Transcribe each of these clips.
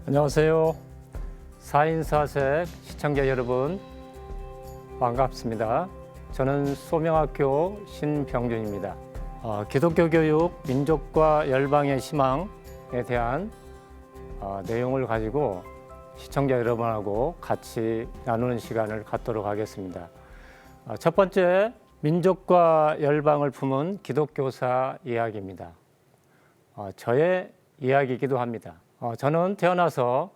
안녕하세요. 4인4색 시청자 여러분 반갑습니다. 저는 소명학교 신병준입니다. 기독교 교육, 민족과 열방의 희망에 대한 내용을 가지고 시청자 여러분하고 같이 나누는 시간을 갖도록 하겠습니다. 첫 번째, 민족과 열방을 품은 기독교사 이야기입니다. 저의 이야기이기도 합니다. 저는 태어나서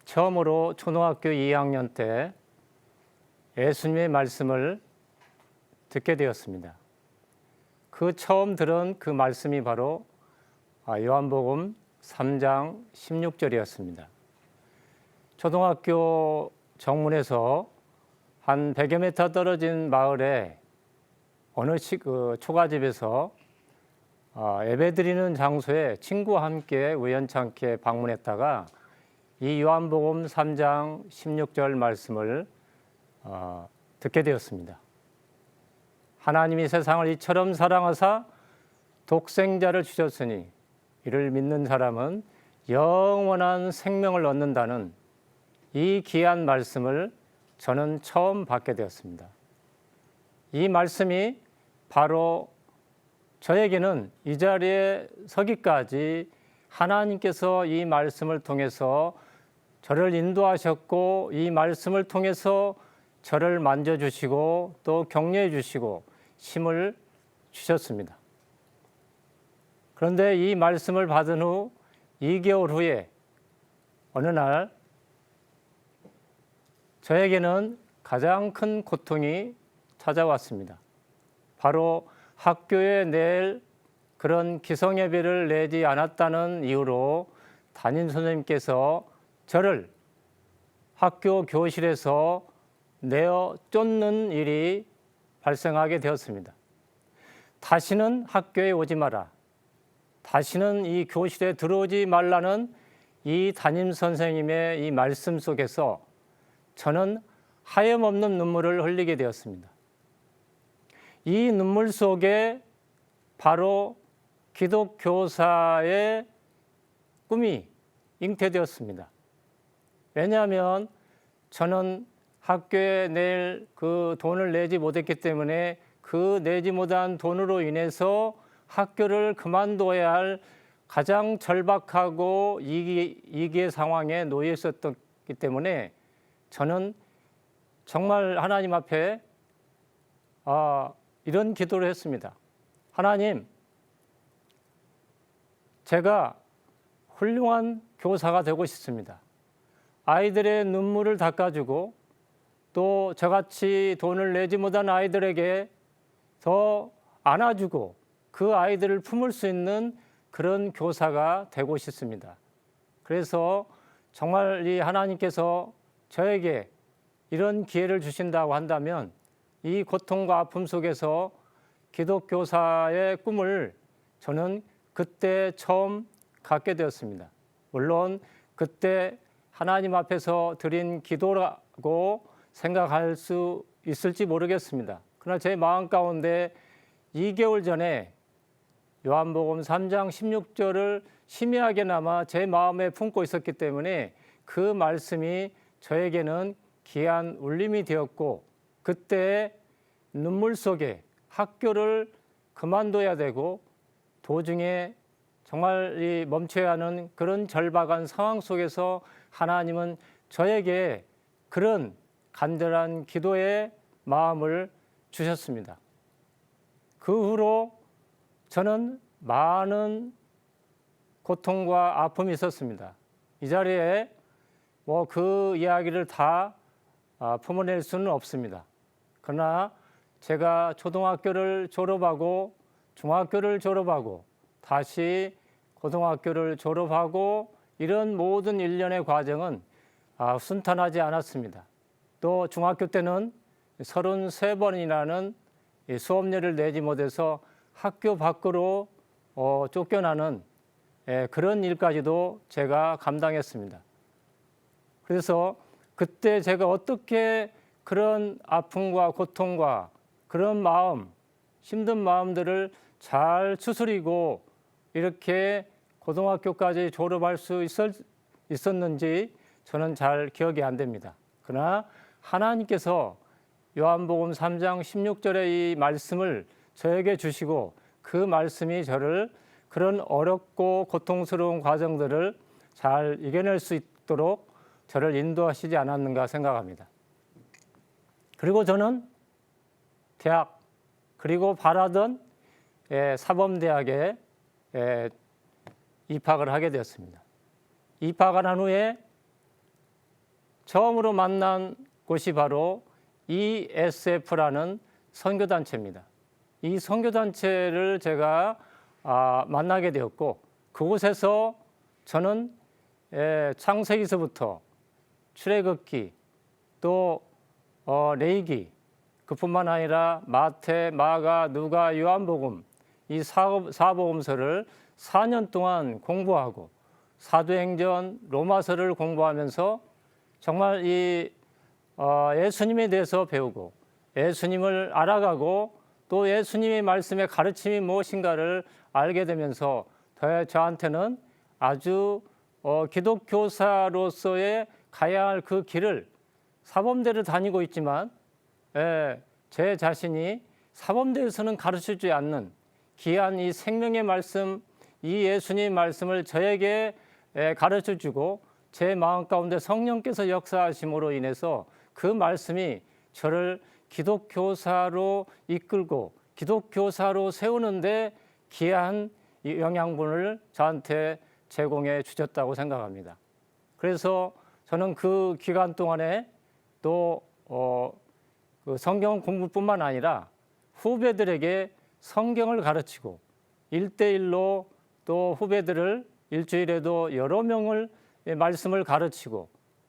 처음으로 초등학교 2학년 때 예수님의 말씀을 듣게 되었습니다. 그 처음 들은 그 말씀이 바로 요한복음 3장 16절이었습니다. 초등학교 정문에서 한 100여 미터 떨어진 마을에 어느 초가집에서 예배드리는 장소에 친구와 함께 우연찮게 방문했다가 이 요한복음 3장 16절 말씀을 듣게 되었습니다. 하나님이 세상을 이처럼 사랑하사 독생자를 주셨으니 이를 믿는 사람은 영원한 생명을 얻는다는 이 귀한 말씀을 저는 처음 받게 되었습니다. 이 말씀이 바로 저에게는 이 자리에 서기까지 하나님께서 이 말씀을 통해서 저를 인도하셨고 이 말씀을 통해서 저를 만져주시고 또 격려해 주시고 힘을 주셨습니다. 그런데 이 말씀을 받은 후 2개월 후에 어느 날 저에게는 가장 큰 고통이 찾아왔습니다. 바로 학교에 낼 그런 기성예배를 내지 않았다는 이유로 담임선생님께서 저를 학교 교실에서 내어 쫓는 일이 발생하게 되었습니다. 다시는 학교에 오지 마라. 다시는 이 교실에 들어오지 말라는 이 담임선생님의 이 말씀 속에서 저는 하염없는 눈물을 흘리게 되었습니다. 이 눈물 속에 바로 기독교사의 꿈이 잉태되었습니다. 왜냐하면 저는 학교에 낼 그 돈을 내지 못했기 때문에 그 내지 못한 돈으로 인해서 학교를 그만둬야 할 가장 절박하고 위기의 상황에 놓여 있었기 때문에 저는 정말 하나님 앞에 이런 기도를 했습니다. 하나님, 제가 훌륭한 교사가 되고 싶습니다. 아이들의 눈물을 닦아주고 또 저같이 돈을 내지 못한 아이들에게 더 안아주고 그 아이들을 품을 수 있는 그런 교사가 되고 싶습니다. 그래서 정말 이 하나님께서 저에게 이런 기회를 주신다고 한다면 이 고통과 아픔 속에서 기독교사의 꿈을 저는 그때 처음 갖게 되었습니다. 물론 그때 하나님 앞에서 드린 기도라고 생각할 수 있을지 모르겠습니다. 그러나 제 마음 가운데 2개월 전에 요한복음 3장 16절을 희미하게나마 제 마음에 품고 있었기 때문에 그 말씀이 저에게는 귀한 울림이 되었고 그때 눈물 속에 학교를 그만둬야 되고 도중에 정말 멈춰야 하는 그런 절박한 상황 속에서 하나님은 저에게 그런 간절한 기도의 마음을 주셨습니다. 그 후로 저는 많은 고통과 아픔이 있었습니다. 이 자리에 그 이야기를 다 품어낼 수는 없습니다. 그러나 제가 초등학교를 졸업하고 중학교를 졸업하고 다시 고등학교를 졸업하고 이런 모든 일련의 과정은 순탄하지 않았습니다. 또 중학교 때는 33번이라는 수업료를 내지 못해서 학교 밖으로 쫓겨나는 그런 일까지도 제가 감당했습니다. 그래서 그때 제가 어떻게 그런 아픔과 고통과 그런 마음, 힘든 마음들을 잘 추스리고 이렇게 고등학교까지 졸업할 수 있었는지 저는 잘 기억이 안 됩니다. 그러나 하나님께서 요한복음 3장 16절의 이 말씀을 저에게 주시고 그 말씀이 저를 그런 어렵고 고통스러운 과정들을 잘 이겨낼 수 있도록 저를 인도하시지 않았는가 생각합니다. 그리고 저는 대학 그리고 바라던 사범대학에 입학을 하게 되었습니다. 입학을 한 후에 처음으로 만난 곳이 바로 ESF라는 선교단체입니다. 이 선교단체를 제가 만나게 되었고 그곳에서 저는 창세기서부터 출애굽기 또 레위기 그뿐만 아니라 마태, 마가, 누가, 요한복음 이 사복음서를 4년 동안 공부하고 사도행전, 로마서를 공부하면서 정말 이 예수님에 대해서 배우고 예수님을 알아가고 또 예수님의 말씀의 가르침이 무엇인가를 알게 되면서 저한테는 아주 기독교사로서의 가야 할 그 길을 사범대를 다니고 있지만 제 자신이 사범대에서는 가르쳐주지 않는 귀한 이 생명의 말씀, 이 예수님 말씀을 저에게 가르쳐주고 제 마음 가운데 성령께서 역사하심으로 인해서 그 말씀이 저를 기독교사로 이끌고 기독교사로 세우는데 귀한 영양분을 저한테 제공해 주셨다고 생각합니다. 그래서 저는 그 기간 동안에 또 그 성경 공부뿐만 아니라 후배들에게 성경을 가르치고 1대1로 또 후배들을 일주일에도 여러 명을 말씀을 가르치고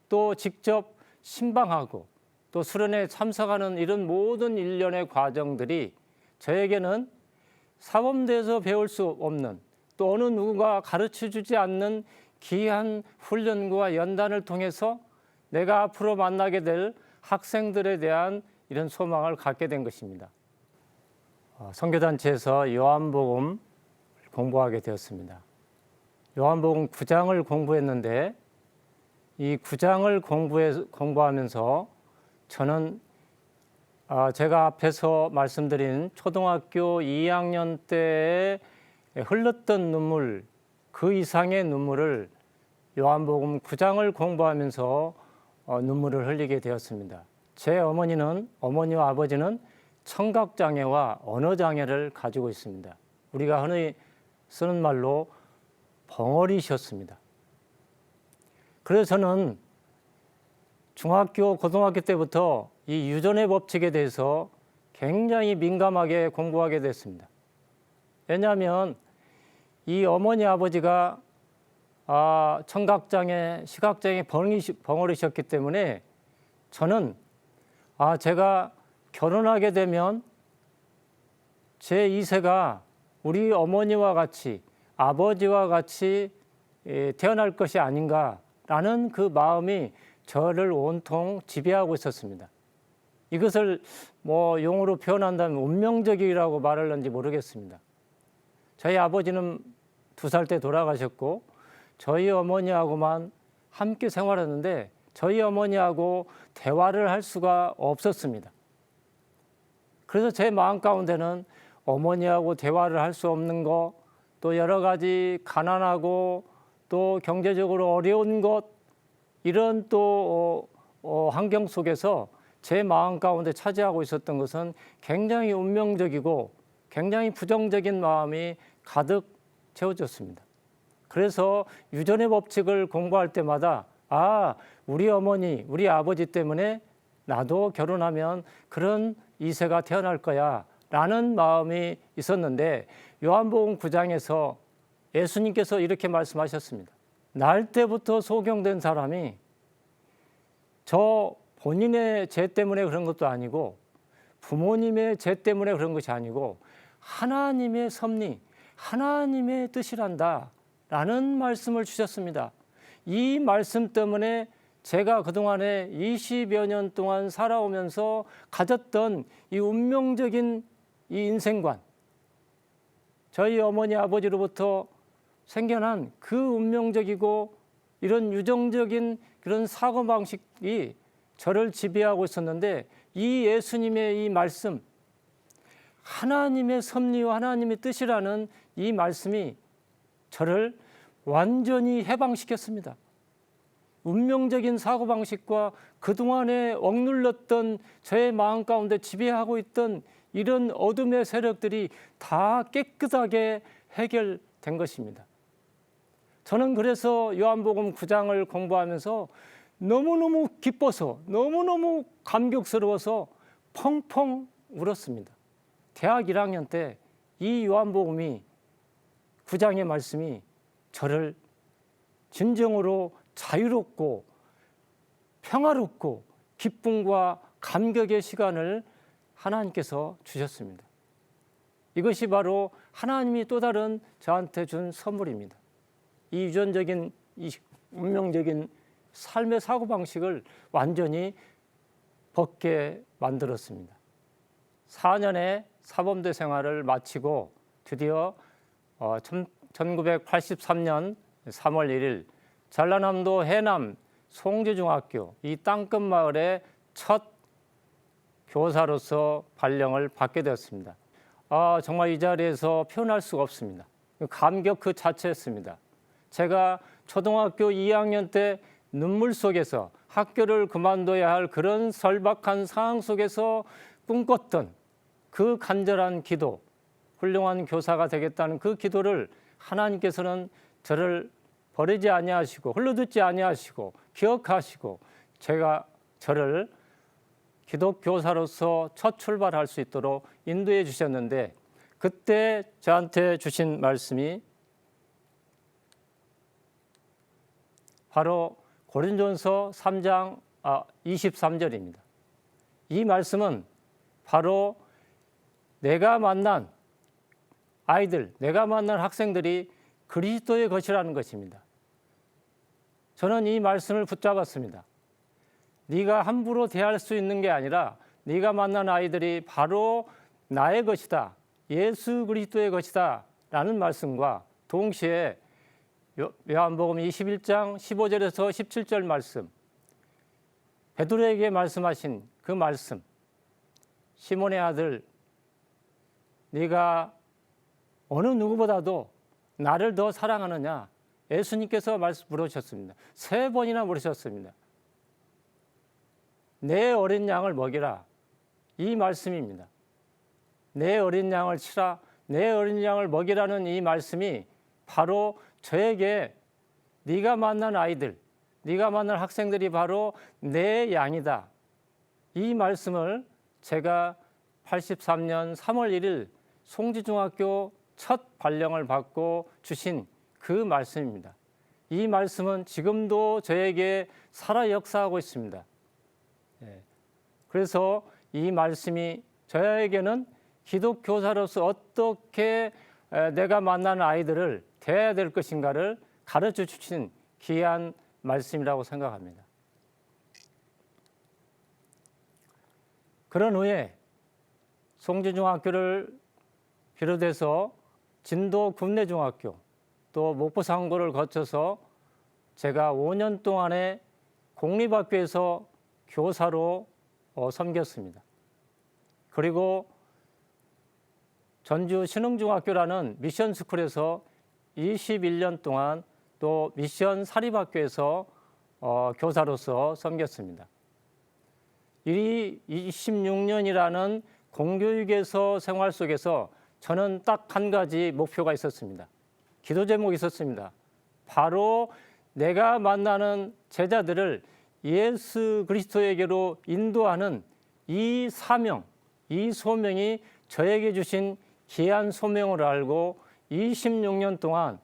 또 직접 신방하고 또 수련회에 참석하는 이런 모든 일련의 과정들이 저에게는 사범대에서 배울 수 없는 또 어느 누구가 가르쳐주지 않는 귀한 훈련과 연단을 통해서 내가 앞으로 만나게 될 학생들에 대한 이런 소망을 갖게 된 것입니다. 선교단체에서 요한복음 공부하게 되었습니다. 요한복음 9장을 공부했는데 이 9장을 공부하면서 저는 제가 앞에서 말씀드린 초등학교 2학년 때에 흘렀던 눈물 그 이상의 눈물을 요한복음 9장을 공부하면서 눈물을 흘리게 되었습니다. 제 어머니와 아버지는 청각장애와 언어장애를 가지고 있습니다. 우리가 흔히 쓰는 말로 벙어리셨습니다. 그래서 저는 중학교, 고등학교 때부터 이 유전의 법칙에 대해서 굉장히 민감하게 공부하게 됐습니다. 왜냐하면 이 어머니 아버지가 청각장애, 시각장애 벙어리셨기 때문에 저는 제가 결혼하게 되면 제 2세가 우리 어머니와 같이 아버지와 같이 태어날 것이 아닌가라는 그 마음이 저를 온통 지배하고 있었습니다. 이것을 용어로 표현한다면 운명적이라고 말할는지 모르겠습니다. 저희 아버지는 2살 때 돌아가셨고 저희 어머니하고만 함께 생활했는데 저희 어머니하고 대화를 할 수가 없었습니다. 그래서 제 마음 가운데는 어머니하고 대화를 할 수 없는 것, 또 여러 가지 가난하고 또 경제적으로 어려운 것, 이런 또 환경 속에서 제 마음 가운데 차지하고 있었던 것은 굉장히 운명적이고 굉장히 부정적인 마음이 가득 채워졌습니다. 그래서 유전의 법칙을 공부할 때마다 우리 어머니, 우리 아버지 때문에 나도 결혼하면 그런 2세가 태어날 거야 라는 마음이 있었는데 요한복음 9장에서 예수님께서 이렇게 말씀하셨습니다. 날 때부터 소경된 사람이 저 본인의 죄 때문에 그런 것도 아니고 부모님의 죄 때문에 그런 것이 아니고 하나님의 섭리, 하나님의 뜻이란다 라는 말씀을 주셨습니다. 이 말씀 때문에 제가 그동안에 20여 년 동안 살아오면서 가졌던 이 운명적인 이 인생관, 저희 어머니 아버지로부터 생겨난 그 운명적이고 이런 유정적인 그런 사고방식이 저를 지배하고 있었는데 이 예수님의 이 말씀, 하나님의 섭리와 하나님의 뜻이라는 이 말씀이 저를 완전히 해방시켰습니다. 운명적인 사고방식과 그동안에 억눌렀던 저의 마음 가운데 지배하고 있던 이런 어둠의 세력들이 다 깨끗하게 해결된 것입니다. 저는 그래서 요한복음 9장을 공부하면서 너무너무 기뻐서 너무너무 감격스러워서 펑펑 울었습니다. 대학 1학년 때 이 요한복음이 9장의 말씀이 저를 진정으로 자유롭고 평화롭고 기쁨과 감격의 시간을 하나님께서 주셨습니다. 이것이 바로 하나님이 또 다른 저한테 준 선물입니다. 이 유전적인 이 운명적인 삶의 사고방식을 완전히 벗게 만들었습니다. 4년의 사범대 생활을 마치고 드디어 1983년 3월 1일 전라남도 해남 송지중학교 이 땅끝 마을의 첫 교사로서 발령을 받게 되었습니다. 정말 이 자리에서 표현할 수가 없습니다. 감격 그 자체였습니다. 제가 초등학교 2학년 때 눈물 속에서 학교를 그만둬야 할 그런 절박한 상황 속에서 꿈꿨던 그 간절한 기도, 훌륭한 교사가 되겠다는 그 기도를 하나님께서는 저를 버리지 아니하시고 흘러듣지 아니하시고 기억하시고 저를 기독교사로서 첫 출발할 수 있도록 인도해 주셨는데 그때 저한테 주신 말씀이 바로 고린도전서 3장 23절입니다. 이 말씀은 바로 내가 만난 아이들, 내가 만난 학생들이 그리스도의 것이라는 것입니다. 저는 이 말씀을 붙잡았습니다. 네가 함부로 대할 수 있는 게 아니라 네가 만난 아이들이 바로 나의 것이다. 예수 그리스도의 것이다. 라는 말씀과 동시에 요한복음 21장 15절에서 17절 말씀, 베드로에게 말씀하신 그 말씀, 시몬의 아들, 네가 어느 누구보다도 나를 더 사랑하느냐? 예수님께서 물으셨습니다. 3번이나 물으셨습니다. 내 어린 양을 먹이라. 이 말씀입니다. 내 어린 양을 치라. 내 어린 양을 먹이라는 이 말씀이 바로 저에게 네가 만난 아이들, 네가 만난 학생들이 바로 내 양이다. 이 말씀을 제가 83년 3월 1일 송지중학교 첫 발령을 받고 주신 그 말씀입니다. 이 말씀은 지금도 저에게 살아 역사하고 있습니다. 그래서 이 말씀이 저에게는 기독교사로서 어떻게 내가 만나는 아이들을 대해야 될 것인가를 가르쳐 주신 귀한 말씀이라고 생각합니다. 그런 후에 송지중학교를 비롯해서 진도 군내중학교 또 목포상고를 거쳐서 제가 5년 동안의 공립학교에서 교사로 섬겼습니다. 그리고 전주 신흥중학교라는 미션스쿨에서 21년 동안 또 미션 사립학교에서 교사로서 섬겼습니다. 이 26년이라는 공교육에서 생활 속에서 저는 딱 한 가지 목표가 있었습니다. 기도 제목이 있었습니다. 바로 내가 만나는 제자들을 예수 그리스도에게로 인도하는 이 사명, 이 소명이 저에게 주신 귀한 소명을 알고 26년 동안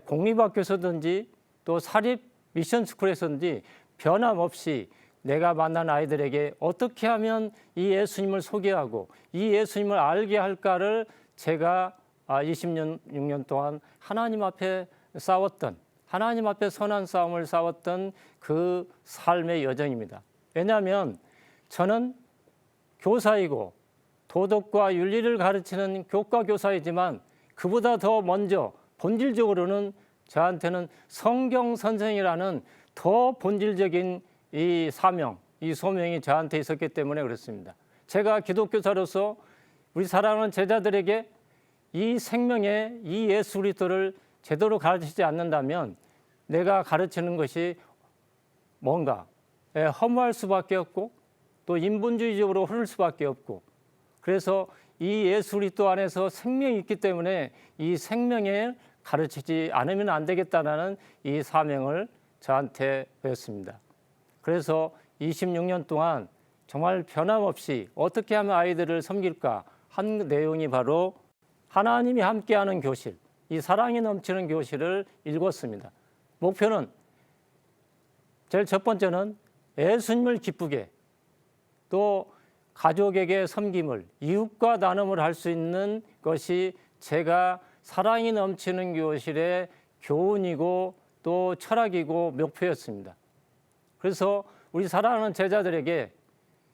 공립학교에서든지 또 사립 미션스쿨에서든지 변함없이 내가 만난 아이들에게 어떻게 하면 이 예수님을 소개하고 이 예수님을 알게 할까를 제가 26년 동안 하나님 앞에 싸웠던, 하나님 앞에 선한 싸움을 싸웠던 그 삶의 여정입니다. 왜냐하면 저는 교사이고 도덕과 윤리를 가르치는 교과 교사이지만 그보다 더 먼저 본질적으로는 저한테는 성경 선생이라는 더 본질적인 이 사명, 이 소명이 저한테 있었기 때문에 그렇습니다. 제가 기독교사로서 우리 사랑하는 제자들에게 이 생명의 이 예수 그리스도를 제대로 가르치지 않는다면 내가 가르치는 것이 뭔가 허무할 수밖에 없고 또 인본주의적으로 흐를 수밖에 없고, 그래서 이 예수 그리스도 안에서 생명이 있기 때문에 이 생명에 가르치지 않으면 안 되겠다는 이 사명을 저한테 배웠습니다. 그래서 26년 동안 정말 변함없이 어떻게 하면 아이들을 섬길까 한 내용이 바로 하나님이 함께하는 교실, 이 사랑이 넘치는 교실을 읽었습니다. 목표는 제일 첫 번째는 예수님을 기쁘게, 또 가족에게 섬김을, 이웃과 나눔을 할 수 있는 것이 제가 사랑이 넘치는 교실의 교훈이고 또 철학이고 목표였습니다. 그래서 우리 사랑하는 제자들에게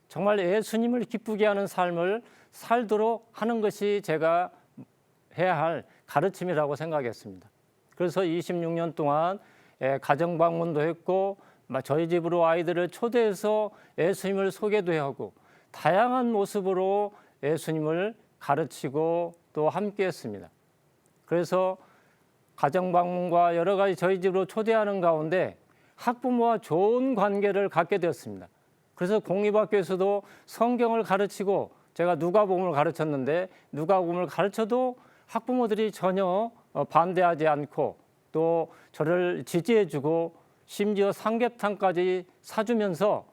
정말 예수님을 기쁘게 하는 삶을 살도록 하는 것이 제가 해야 할 가르침이라고 생각했습니다. 그래서 26년 동안 가정 방문도 했고 저희 집으로 아이들을 초대해서 예수님을 소개도 하고 다양한 모습으로 예수님을 가르치고 또 함께 했습니다. 그래서 가정 방문과 여러 가지 저희 집으로 초대하는 가운데 학부모와 좋은 관계를 갖게 되었습니다. 그래서 공립학교에서도 성경을 가르치고, 제가 누가복음을 가르쳤는데 누가복음을 가르쳐도 학부모들이 전혀 반대하지 않고 또 저를 지지해주고 심지어 삼계탕까지 사주면서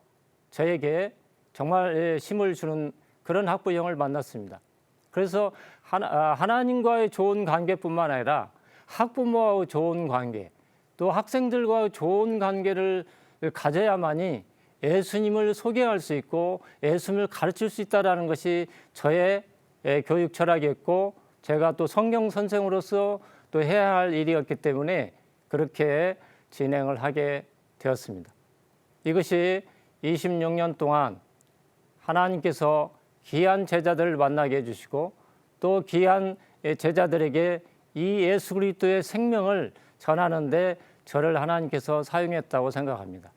저에게 정말 힘을 주는 그런 학부형을 만났습니다. 그래서 하나님과의 좋은 관계뿐만 아니라 학부모와의 좋은 관계, 또 학생들과의 좋은 관계를 가져야만이 예수님을 소개할 수 있고 예수님을 가르칠 수 있다는 것이 저의 교육 철학이었고, 제가 또 성경 선생으로서 또 해야 할 일이었기 때문에 그렇게 진행을 하게 되었습니다. 이것이 26년 동안 하나님께서 귀한 제자들을 만나게 해주시고 또 귀한 제자들에게 이 예수 그리스도의 생명을 전하는데 저를 하나님께서 사용했다고 생각합니다.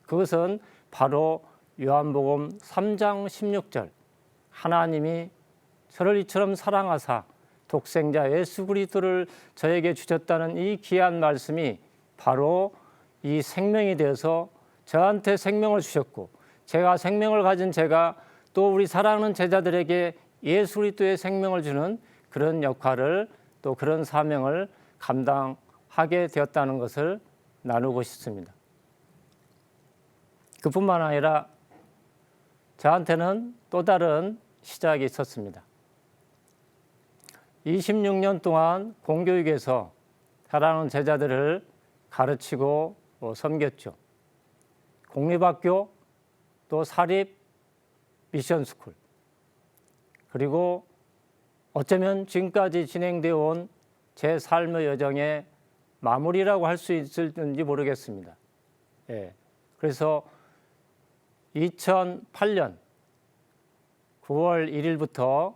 그것은 바로 요한복음 3장 16절, 하나님이 저를 이처럼 사랑하사 독생자 예수 그리스도를 저에게 주셨다는 이 귀한 말씀이 바로 이 생명이 되어서 저한테 생명을 주셨고, 제가 생명을 가진 제가 또 우리 사랑하는 제자들에게 예수 그리스도의 생명을 주는 그런 역할을, 또 그런 사명을 감당하게 되었다는 것을 나누고 싶습니다. 그뿐만 아니라 저한테는 또 다른 시작이 있었습니다. 26년 동안 공교육에서 사랑하는 제자들을 가르치고 섬겼죠. 공립학교, 또 사립 미션스쿨, 그리고 어쩌면 지금까지 진행되어 온 제 삶의 여정의 마무리라고 할 수 있을지 모르겠습니다. 그래서 2008년 9월 1일부터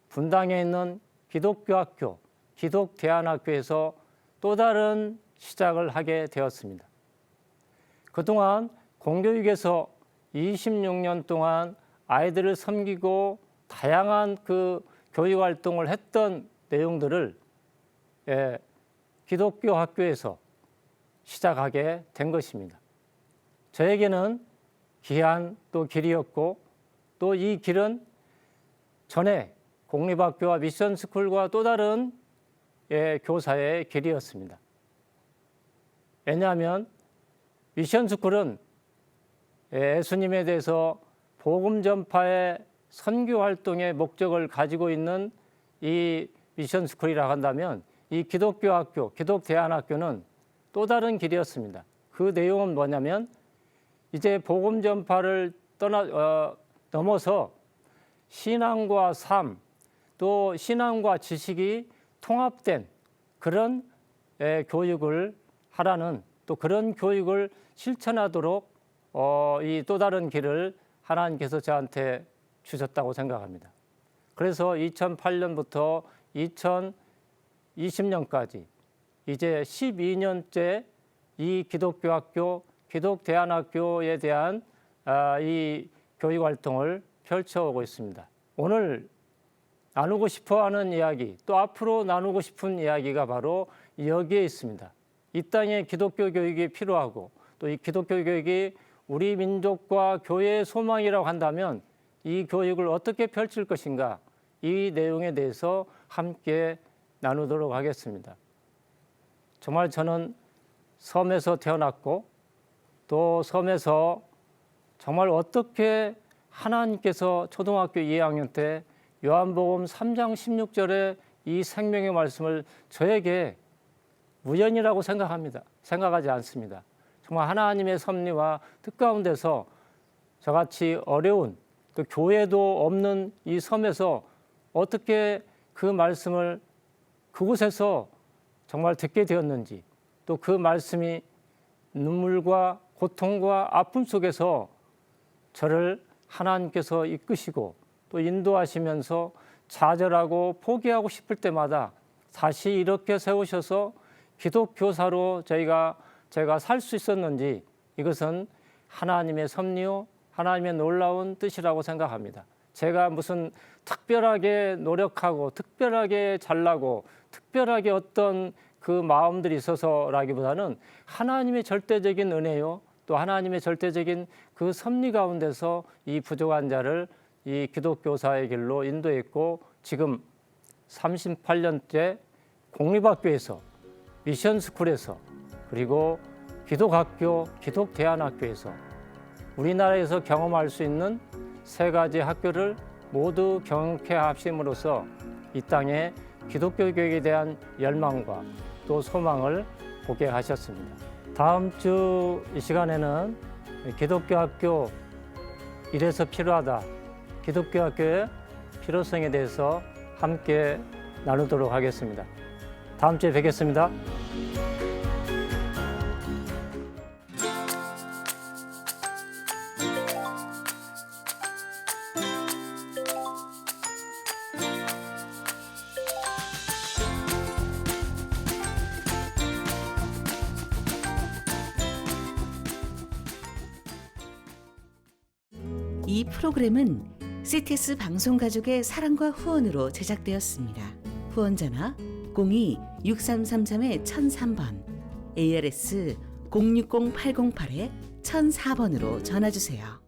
분당에 있는 기독교 학교, 기독대안학교에서 또 다른 시작을 하게 되었습니다. 그동안 공교육에서 26년 동안 아이들을 섬기고 다양한 그 교육 활동을 했던 내용들을 기독교 학교에서 시작하게 된 것입니다. 저에게는 귀한 또 길이었고, 또 이 길은 전에 공립학교와 미션스쿨과 또 다른 교사의 길이었습니다. 왜냐하면 미션스쿨은 예수님에 대해서 복음 전파의 선교 활동의 목적을 가지고 있는 이 미션스쿨이라고 한다면, 이 기독교 학교, 기독대안학교는 또 다른 길이었습니다. 그 내용은 뭐냐면 이제 복음 전파를 넘어서 신앙과 삶, 또 신앙과 지식이 통합된 그런 교육을 하라는, 또 그런 교육을 실천하도록 이 또 다른 길을 하나님께서 저한테 주셨다고 생각합니다. 그래서 2008년부터 2020년까지 이제 12년째 이 기독교 학교, 기독대안학교에 대한 이 교육 활동을 펼쳐오고 있습니다. 오늘 나누고 싶어하는 이야기, 또 앞으로 나누고 싶은 이야기가 바로 여기에 있습니다. 이 땅에 기독교 교육이 필요하고 또 이 기독교 교육이 우리 민족과 교회의 소망이라고 한다면 이 교육을 어떻게 펼칠 것인가, 이 내용에 대해서 함께 나누도록 하겠습니다. 정말 저는 섬에서 태어났고 또 섬에서 정말 어떻게 하나님께서 초등학교 2학년 때 요한복음 3장 16절에 이 생명의 말씀을 저에게 우연이라고 생각하지 않습니다. 정말 하나님의 섭리와 뜻 가운데서 저같이 어려운 또 교회도 없는 이 섬에서 어떻게 그 말씀을 그곳에서 정말 듣게 되었는지, 또 그 말씀이 눈물과 고통과 아픔 속에서 저를 하나님께서 이끄시고 또 인도하시면서 좌절하고 포기하고 싶을 때마다 다시 이렇게 세우셔서 기독교사로 제가 살 수 있었는지, 이것은 하나님의 섭리요 하나님의 놀라운 뜻이라고 생각합니다. 제가 무슨 특별하게 노력하고 특별하게 잘나고 특별하게 어떤 그 마음들이 있어서라기보다는 하나님의 절대적인 은혜요 또 하나님의 절대적인 그 섭리 가운데서 이 부족한 자를 이 기독교사의 길로 인도했고, 지금 38년째 공립학교에서, 미션스쿨에서, 그리고 기독학교, 기독대안학교에서 우리나라에서 경험할 수 있는 세 가지 학교를 모두 경험케 하심으로써 이 땅에 기독교 교육에 대한 열망과 또 소망을 보게 하셨습니다. 다음 주 이 시간에는 기독교 학교 이래서 필요하다, 기독교 학교의 필요성에 대해서 함께 나누도록 하겠습니다. 다음 주에 뵙겠습니다. 이 프로그램은 CTS 방송가족의 사랑과 후원으로 제작되었습니다. 후원전화 02-6333-1003번, ARS 060-808-1004번으로 전화주세요.